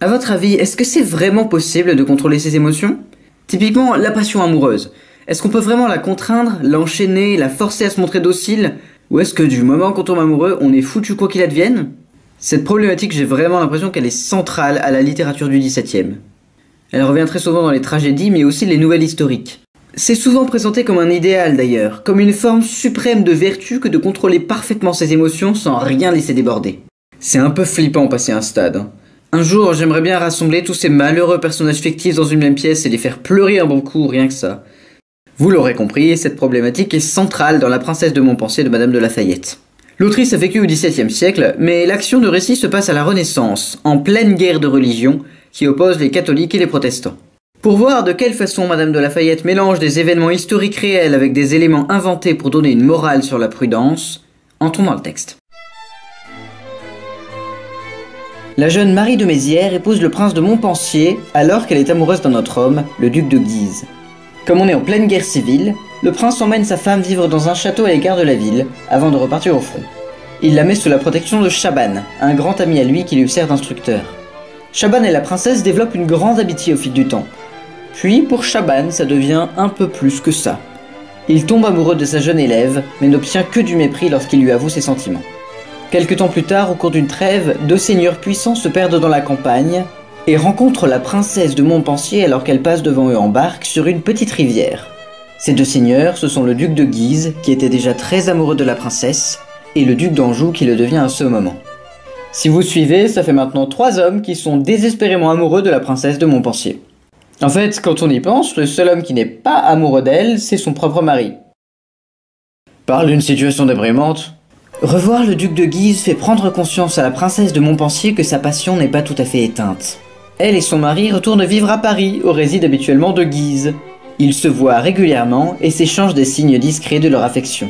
À votre avis, est-ce que c'est vraiment possible de contrôler ses émotions? Typiquement, la passion amoureuse. Est-ce qu'on peut vraiment la contraindre, l'enchaîner, la forcer à se montrer docile? Ou est-ce que du moment qu'on tombe amoureux, on est foutu quoi qu'il advienne? Cette problématique, j'ai vraiment l'impression qu'elle est centrale à la littérature du XVIIe. Elle revient très souvent dans les tragédies, mais aussi les nouvelles historiques. C'est souvent présenté comme un idéal d'ailleurs, comme une forme suprême de vertu que de contrôler parfaitement ses émotions sans rien laisser déborder. C'est un peu flippant passer un stade. Un jour, j'aimerais bien rassembler tous ces malheureux personnages fictifs dans une même pièce et les faire pleurer un bon coup, rien que ça. Vous l'aurez compris, cette problématique est centrale dans La Princesse de Montpensier de Madame de Lafayette. L'autrice a vécu au XVIIe siècle, mais l'action de récit se passe à la Renaissance, en pleine guerre de religion, qui oppose les catholiques et les protestants. Pour voir de quelle façon Madame de Lafayette mélange des événements historiques réels avec des éléments inventés pour donner une morale sur la prudence, entrons dans le texte. La jeune Marie de Mézières épouse le prince de Montpensier alors qu'elle est amoureuse d'un autre homme, le duc de Guise. Comme on est en pleine guerre civile, le prince emmène sa femme vivre dans un château à l'écart de la ville, avant de repartir au front. Il la met sous la protection de Chabannes, un grand ami à lui qui lui sert d'instructeur. Chabannes et la princesse développent une grande amitié au fil du temps. Puis, pour Chabannes, ça devient un peu plus que ça. Il tombe amoureux de sa jeune élève, mais n'obtient que du mépris lorsqu'il lui avoue ses sentiments. Quelque temps plus tard, au cours d'une trêve, deux seigneurs puissants se perdent dans la campagne, et rencontre la princesse de Montpensier alors qu'elle passe devant eux en barque sur une petite rivière. Ces deux seigneurs, ce sont le duc de Guise, qui était déjà très amoureux de la princesse, et le duc d'Anjou qui le devient à ce moment. Si vous suivez, ça fait maintenant 3 hommes qui sont désespérément amoureux de la princesse de Montpensier. En fait, quand on y pense, le seul homme qui n'est pas amoureux d'elle, c'est son propre mari. Parle d'une situation déprimante. Revoir le duc de Guise fait prendre conscience à la princesse de Montpensier que sa passion n'est pas tout à fait éteinte. Elle et son mari retournent vivre à Paris, où réside habituellement de Guise. Ils se voient régulièrement et s'échangent des signes discrets de leur affection.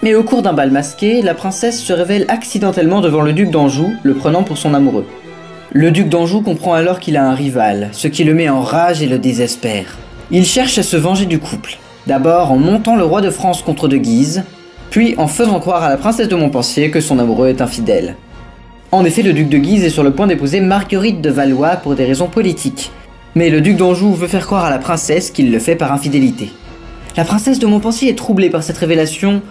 Mais au cours d'un bal masqué, la princesse se révèle accidentellement devant le duc d'Anjou, le prenant pour son amoureux. Le duc d'Anjou comprend alors qu'il a un rival, ce qui le met en rage et le désespère. Il cherche à se venger du couple, d'abord en montant le roi de France contre de Guise, puis en faisant croire à la princesse de Montpensier que son amoureux est infidèle. En effet, le duc de Guise est sur le point d'épouser Marguerite de Valois pour des raisons politiques. Mais le duc d'Anjou veut faire croire à la princesse qu'il le fait par infidélité. La princesse de Montpensier est troublée par cette révélation,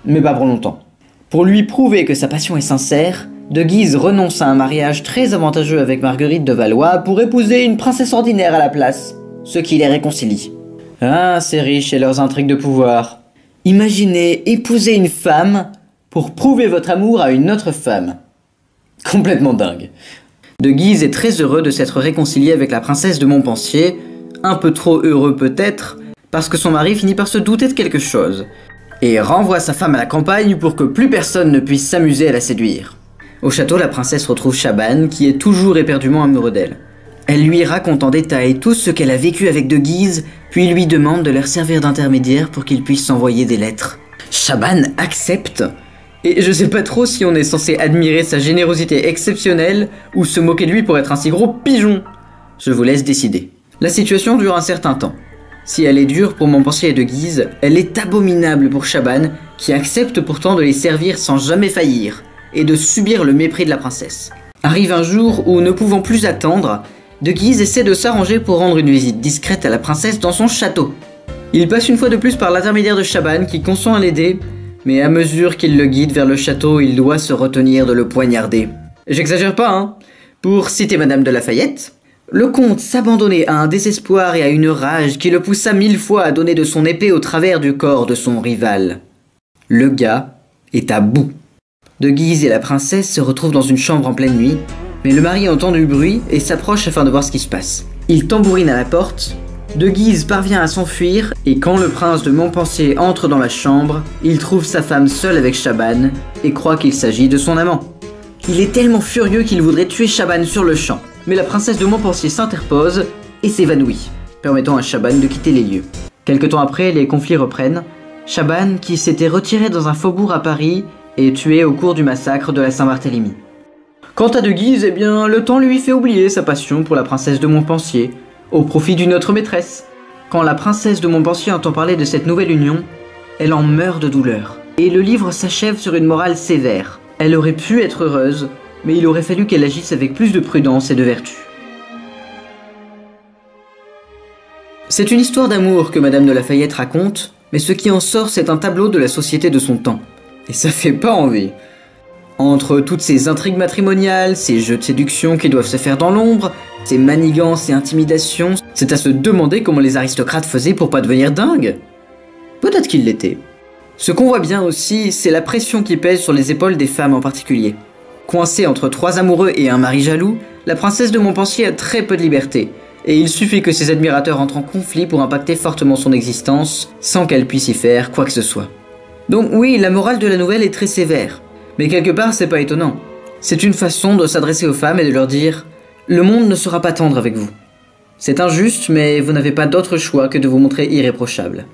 mais pas pour longtemps. Pour lui prouver que sa passion est sincère, de Guise renonce à un mariage très avantageux avec Marguerite de Valois pour épouser une princesse ordinaire à la place, ce qui les réconcilie. Ah, ces riches et leurs intrigues de pouvoir. Imaginez épouser une femme pour prouver votre amour à une autre femme. Complètement dingue. De Guise est très heureux de s'être réconcilié avec la princesse de Montpensier, un peu trop heureux peut-être, parce que son mari finit par se douter de quelque chose, et renvoie sa femme à la campagne pour que plus personne ne puisse s'amuser à la séduire. Au château, la princesse retrouve Chabannes, qui est toujours éperdument amoureux d'elle. Elle lui raconte en détail tout ce qu'elle a vécu avec de Guise, puis lui demande de leur servir d'intermédiaire pour qu'ils puissent s'envoyer des lettres. Chabannes accepte. Et je sais pas trop si on est censé admirer sa générosité exceptionnelle ou se moquer de lui pour être un si gros pigeon. Je vous laisse décider. La situation dure un certain temps. Si elle est dure pour Montpensier et de Guise, elle est abominable pour Chabannes, qui accepte pourtant de les servir sans jamais faillir, et de subir le mépris de la princesse. Arrive un jour où, ne pouvant plus attendre, de Guise essaie de s'arranger pour rendre une visite discrète à la princesse dans son château. Il passe une fois de plus par l'intermédiaire de Chabannes qui consent à l'aider, mais à mesure qu'il le guide vers le château, il doit se retenir de le poignarder. J'exagère pas, hein. Pour citer Madame de Lafayette, le comte s'abandonnait à un désespoir et à une rage qui le poussa 1000 fois à donner de son épée au travers du corps de son rival. Le gars est à bout. De Guise et la princesse se retrouvent dans une chambre en pleine nuit, mais le mari entend du bruit et s'approche afin de voir ce qui se passe. Il tambourine à la porte. De Guise parvient à s'enfuir, et quand le prince de Montpensier entre dans la chambre, il trouve sa femme seule avec Chabannes, et croit qu'il s'agit de son amant. Il est tellement furieux qu'il voudrait tuer Chabannes sur le champ, mais la princesse de Montpensier s'interpose et s'évanouit, permettant à Chabannes de quitter les lieux. Quelque temps après, les conflits reprennent. Chabannes, qui s'était retiré dans un faubourg à Paris, est tué au cours du massacre de la Saint-Barthélemy. Quant à de Guise, eh bien, le temps lui fait oublier sa passion pour la princesse de Montpensier, au profit d'une autre maîtresse. Quand la princesse de Montpensier entend parler de cette nouvelle union, elle en meurt de douleur. Et le livre s'achève sur une morale sévère. Elle aurait pu être heureuse, mais il aurait fallu qu'elle agisse avec plus de prudence et de vertu. C'est une histoire d'amour que Madame de Lafayette raconte, mais ce qui en sort, c'est un tableau de la société de son temps. Et ça fait pas envie. Entre toutes ces intrigues matrimoniales, ces jeux de séduction qui doivent se faire dans l'ombre, ces manigances et intimidations, c'est à se demander comment les aristocrates faisaient pour pas devenir dingues. Peut-être qu'ils l'étaient. Ce qu'on voit bien aussi, c'est la pression qui pèse sur les épaules des femmes en particulier. Coincée entre 3 amoureux et un mari jaloux, la princesse de Montpensier a très peu de liberté, et il suffit que ses admirateurs entrent en conflit pour impacter fortement son existence, sans qu'elle puisse y faire quoi que ce soit. Donc oui, la morale de la nouvelle est très sévère, mais quelque part c'est pas étonnant. C'est une façon de s'adresser aux femmes et de leur dire « Le monde ne sera pas tendre avec vous. C'est injuste, mais vous n'avez pas d'autre choix que de vous montrer irréprochable. »